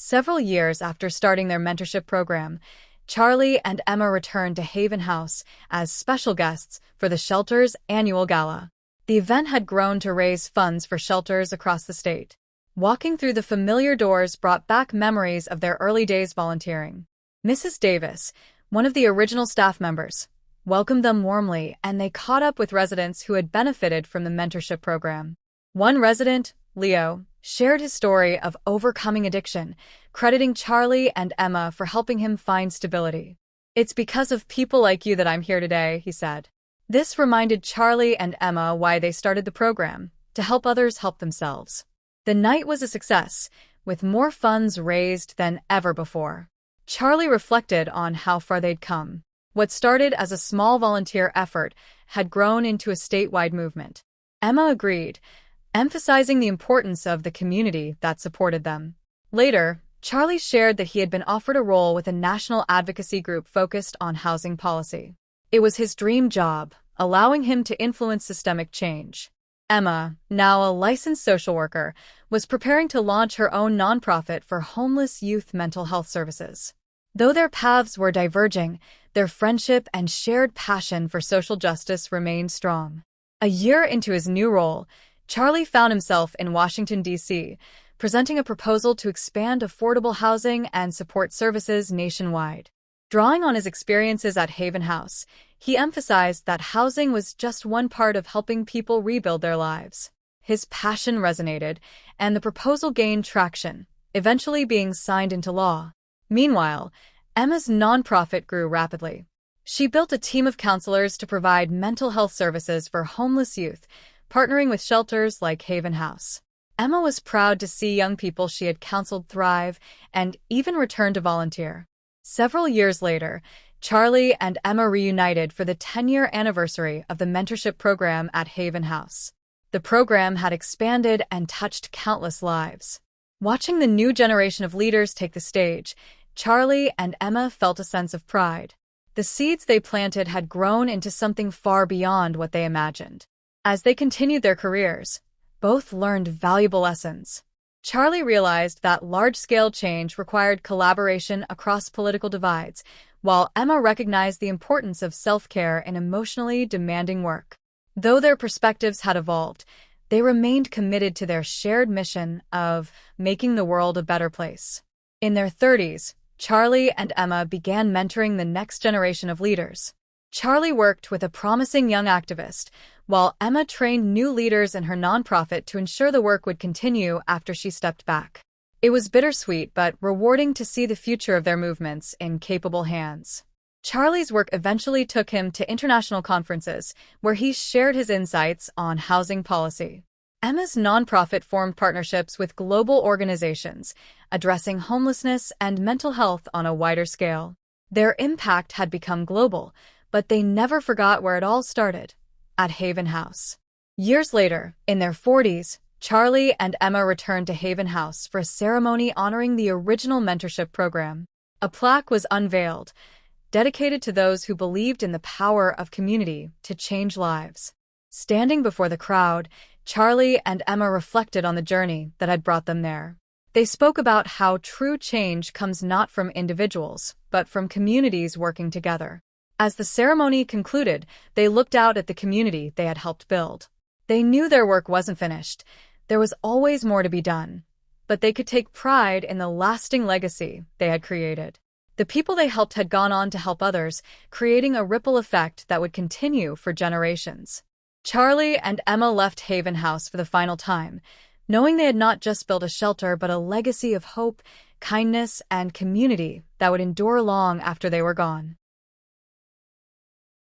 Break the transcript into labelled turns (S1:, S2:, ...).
S1: Several years after starting their mentorship program, Charlie and Emma returned to Haven House as special guests for the shelter's annual gala. The event had grown to raise funds for shelters across the state. Walking through the familiar doors brought back memories of their early days volunteering. Mrs. Davis, one of the original staff members, welcomed them warmly, and they caught up with residents who had benefited from the mentorship program. One resident, Leo, shared his story of overcoming addiction, crediting Charlie and Emma for helping him find stability. "It's because of people like you that I'm here today," he said. This reminded Charlie and Emma why they started the program, to help others help themselves. The night was a success, with more funds raised than ever before. Charlie reflected on how far they'd come. What started as a small volunteer effort had grown into a statewide movement. Emma agreed, emphasizing the importance of the community that supported them. Later, Charlie shared that he had been offered a role with a national advocacy group focused on housing policy. It was his dream job, allowing him to influence systemic change. Emma, now a licensed social worker, was preparing to launch her own nonprofit for homeless youth mental health services. Though their paths were diverging, their friendship and shared passion for social justice remained strong. A year into his new role, Charlie found himself in Washington, D.C., presenting a proposal to expand affordable housing and support services nationwide. Drawing on his experiences at Haven House, he emphasized that housing was just one part of helping people rebuild their lives. His passion resonated, and the proposal gained traction, eventually being signed into law. Meanwhile, Emma's nonprofit grew rapidly. She built a team of counselors to provide mental health services for homeless youth, partnering with shelters like Haven House. Emma was proud to see young people she had counseled thrive and even return to volunteer. Several years later, Charlie and Emma reunited for the 10-year anniversary of the mentorship program at Haven House. The program had expanded and touched countless lives. Watching the new generation of leaders take the stage, Charlie and Emma felt a sense of pride. The seeds they planted had grown into something far beyond what they imagined. As they continued their careers, both learned valuable lessons. Charlie realized that large-scale change required collaboration across political divides, while Emma recognized the importance of self-care in emotionally demanding work. Though their perspectives had evolved, they remained committed to their shared mission of making the world a better place. In their 30s, Charlie and Emma began mentoring the next generation of leaders. Charlie worked with a promising young activist, while Emma trained new leaders in her nonprofit to ensure the work would continue after she stepped back. It was bittersweet but rewarding to see the future of their movements in capable hands. Charlie's work eventually took him to international conferences, where he shared his insights on housing policy. Emma's nonprofit formed partnerships with global organizations, addressing homelessness and mental health on a wider scale. Their impact had become global, but they never forgot where it all started, at Haven House. Years later, in their 40s, Charlie and Emma returned to Haven House for a ceremony honoring the original mentorship program. A plaque was unveiled, dedicated to those who believed in the power of community to change lives. Standing before the crowd, Charlie and Emma reflected on the journey that had brought them there. They spoke about how true change comes not from individuals, but from communities working together. As the ceremony concluded, they looked out at the community they had helped build. They knew their work wasn't finished. There was always more to be done, but they could take pride in the lasting legacy they had created. The people they helped had gone on to help others, creating a ripple effect that would continue for generations. Charlie and Emma left Haven House for the final time, knowing they had not just built a shelter but a legacy of hope, kindness, and community that would endure long after they were gone.